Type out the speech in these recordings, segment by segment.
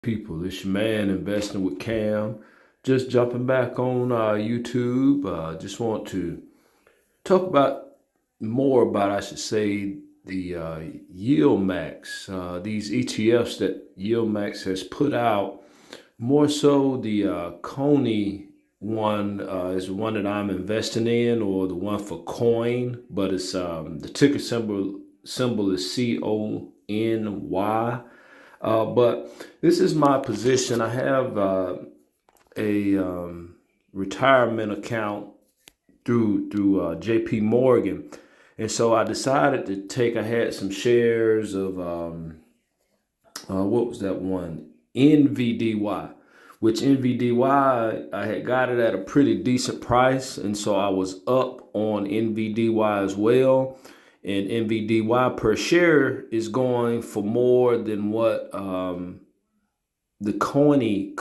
People, it's your man investing with Cam. Just jumping back on YouTube. Just want to talk about more about, I should say, the Yieldmax. These ETFs that Yieldmax has put out. More so, the CONY one is the one that I'm investing in, or the one for coin. But it's the ticker symbol is CONY. But this is my position. I have a retirement account through JP Morgan, and so I decided to take. I had some shares of what was that one? NVDY, which NVDY I had got it at a pretty decent price, and so I was up on NVDY as well. And NVDY per share is going for more than what the CONY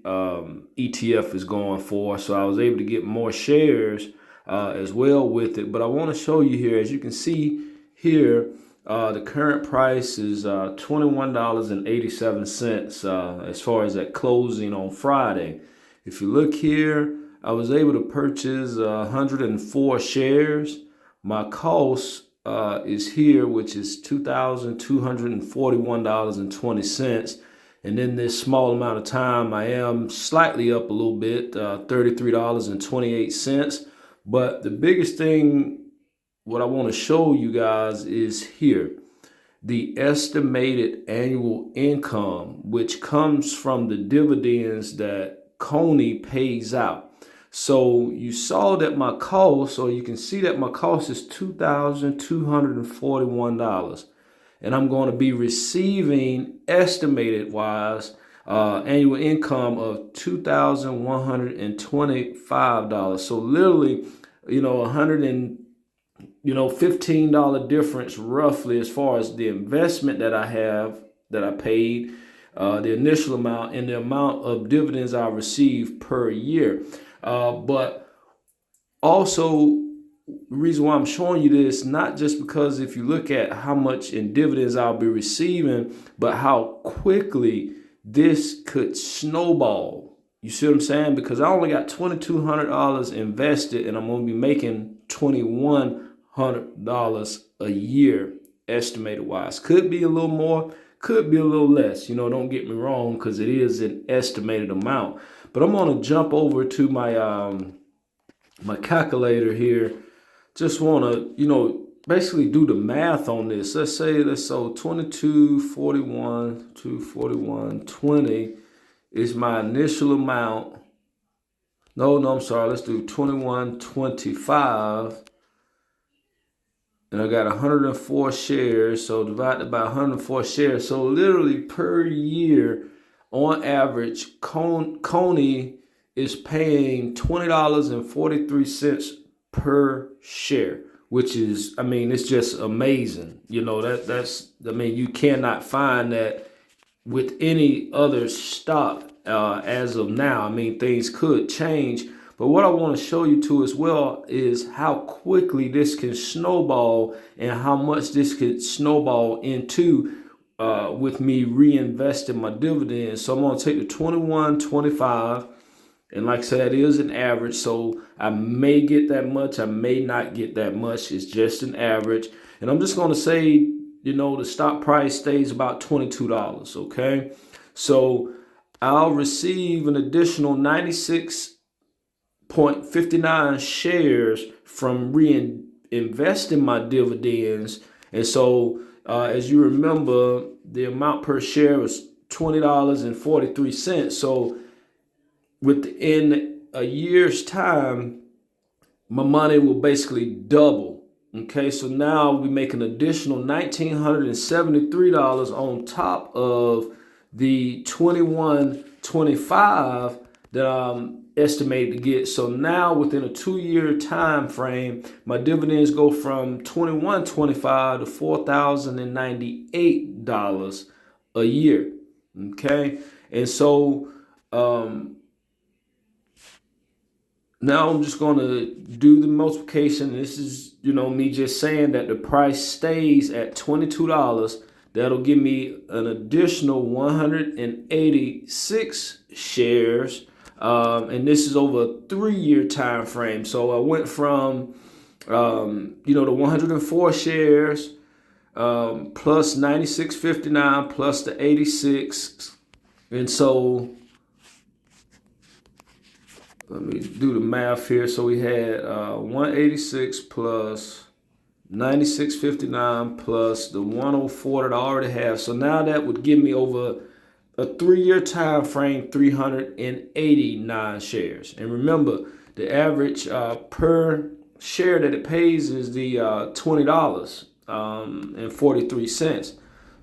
ETF is going for. So I was able to get more shares as well with it. But I want to show you here, as you can see here, the current price is $21.87 as far as at closing on Friday. If you look here, I was able to purchase 104 shares. My cost is here, which is $2,241.20. And in this small amount of time, I am slightly up a little bit, $33.28. But the biggest thing, what I want to show you guys is here, the estimated annual income, which comes from the dividends that CONY pays out. So you saw that my cost, or you can see that my cost is $2,241. And I'm going to be receiving estimated wise annual income of $2,125. So literally, $15 difference roughly as far as the investment that I have, that I paid, the initial amount, and the amount of dividends I receive per year. But also, the reason why I'm showing you this, not just because if you look at how much in dividends I'll be receiving, but how quickly this could snowball. You see what I'm saying? Because I only got $2,200 invested, and I'm going to be making $2,100 a year estimated wise. Could be a little more, could be a little less. Don't get me wrong, because it is an estimated amount. But I'm going to jump over to my my calculator here. Just want to, basically do the math on this. Let's say 241.20 is my initial amount. No, I'm sorry. Let's do 21.25. And I got 104 shares. So divided by 104 shares. So literally per year, on average, CONY is paying $20.43 per share, which is, it's just amazing. You cannot find that with any other stock as of now. Things could change. But what I want to show you too as well is how quickly this can snowball, and how much this could snowball into with me reinvesting my dividends. So I'm going to take the 21.25, and like I said, that is an average. So I may get that much, I may not get that much. It's just an average. And I'm just going to say, the stock price stays about $22. Okay. So I'll receive an additional 96.59 shares from reinvesting my dividends. And so as you remember, the amount per share was $20.43. So within a year's time, my money will basically double. Okay, so now we make an additional $1,973 on top of the 21.25 that I'm estimated to get. So now within a 2-year time frame, my dividends go from $21.25 to $4,098 a year. Okay, and so now I'm just going to do the multiplication. This is, me just saying that the price stays at $22. That'll give me an additional 186 shares. And this is over a 3-year time frame. So I went from, the 104 shares plus 96.59 plus the 86. And so let me do the math here. So we had 186 plus 96.59 plus the 104 that I already have. So now that would give me over a 3-year time frame, 389 shares. And remember, the average per share that it pays is the $20.43.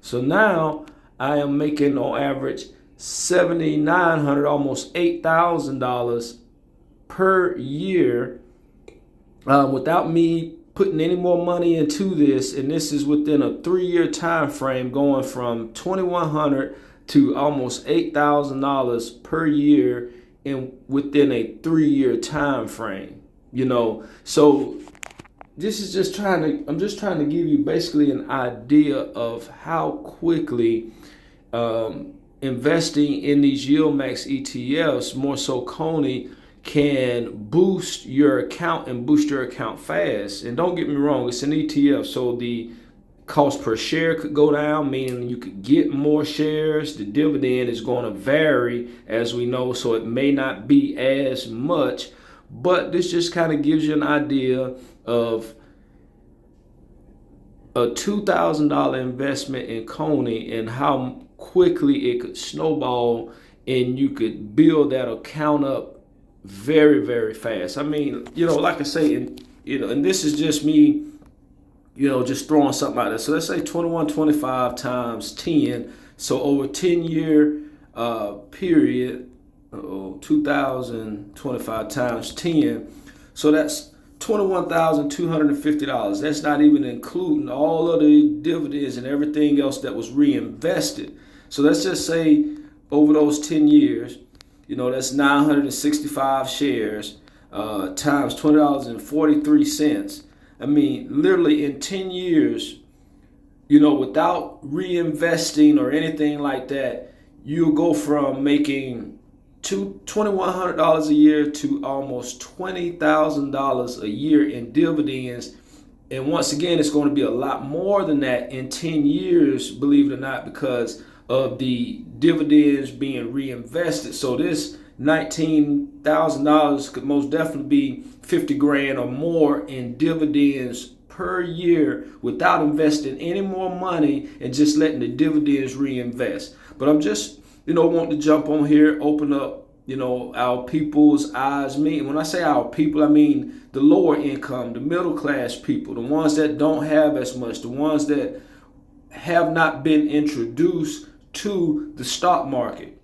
So now I am making on average $7,900, almost $8,000 per year without me putting any more money into this. And this is within a 3-year time frame, going from $2,100 to almost $8,000 per year within a 3-year time frame. So this is I'm just trying to give you basically an idea of how quickly investing in these Yieldmax ETFs, more so CONY, can boost your account and boost your account fast. And don't get me wrong, it's an ETF, so the cost per share could go down, meaning you could get more shares. The dividend is going to vary, as we know, so it may not be as much. But this just kind of gives you an idea of a $2,000 investment in CONY and how quickly it could snowball, and you could build that account up very, very fast. I mean, like I say, and this is just me, just throwing something out there. So let's say 2125 times 10. So over 10-year period, 2025 times 10. So that's $21,250. That's not even including all of the dividends and everything else that was reinvested. So let's just say over those 10 years, that's 965 shares times $20.43. I mean, literally in 10 years, without reinvesting or anything like that, you'll go from making $2,100 a year to almost $20,000 a year in dividends. And once again, it's going to be a lot more than that in 10 years, believe it or not, because of the dividends being reinvested. So this $19,000 could most definitely be 50 grand or more in dividends per year without investing any more money and just letting the dividends reinvest. But I'm just, wanting to jump on here, open up, our people's eyes. When I say our people, I mean the lower income, the middle class people, the ones that don't have as much, the ones that have not been introduced to the stock market.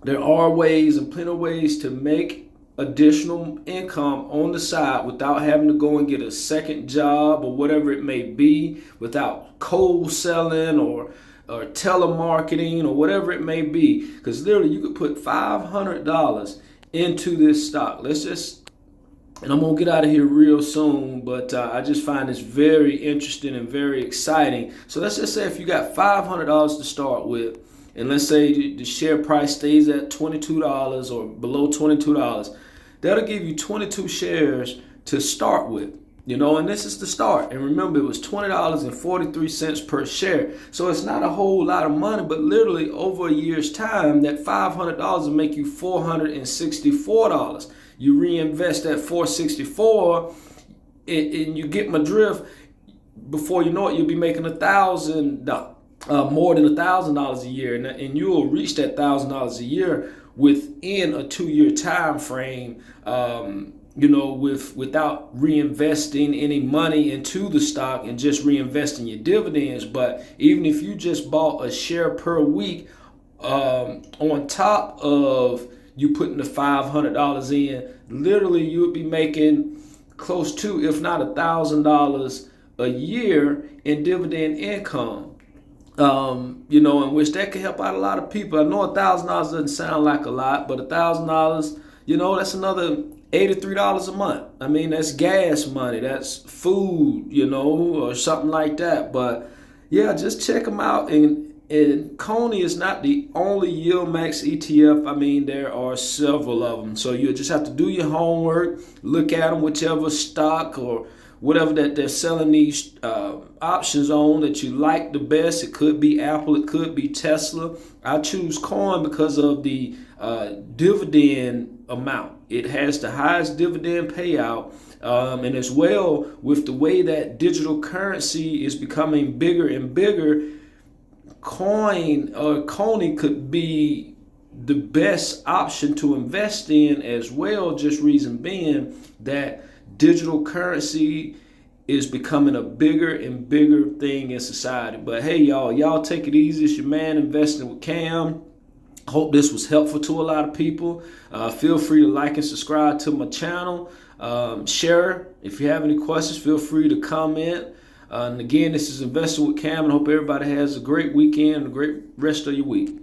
There are ways and plenty of ways to make additional income on the side without having to go and get a second job or whatever it may be, without cold selling or telemarketing or whatever it may be. Because literally you could put $500 into this stock. And I'm going to get out of here real soon, but I just find this very interesting and very exciting. So let's just say if you got $500 to start with, and let's say the share price stays at $22 or below $22, that'll give you 22 shares to start with. And this is the start. And remember, it was $20.43 per share. So it's not a whole lot of money, but literally over a year's time, that $500 will make you $464. You reinvest that $464, and you get my drift. Before you know it, you'll be making $1,000, more than $1,000 a year, and you will reach that $1,000 a year within a 2-year time frame. Without reinvesting any money into the stock and just reinvesting your dividends. But even if you just bought a share per week, on top of you putting the $500 in, literally you would be making close to, if not $1,000 a year in dividend income. In which that could help out a lot of people. I know $1,000 doesn't sound like a lot, but $1,000, that's another $83 a month. I mean, that's gas money, that's food, or something like that. But Yeah, just check them out. And CONY is not the only Yieldmax ETF. I mean, there are several of them. So you just have to do your homework, look at them, whichever stock or whatever that they're selling these options on that you like the best. It could be Apple, it could be Tesla. I choose COIN because of the dividend amount. It has the highest dividend payout. And as well, with the way that digital currency is becoming bigger and bigger, CONY could be the best option to invest in as well. Just reason being that digital currency is becoming a bigger and bigger thing in society. But hey, y'all take it easy. It's your man investing with Cam. Hope this was helpful to a lot of people. Feel free to like and subscribe to my channel. Share. If you have any questions, feel free to comment. And again, this is Investing with Cam, and I hope everybody has a great weekend and a great rest of your week.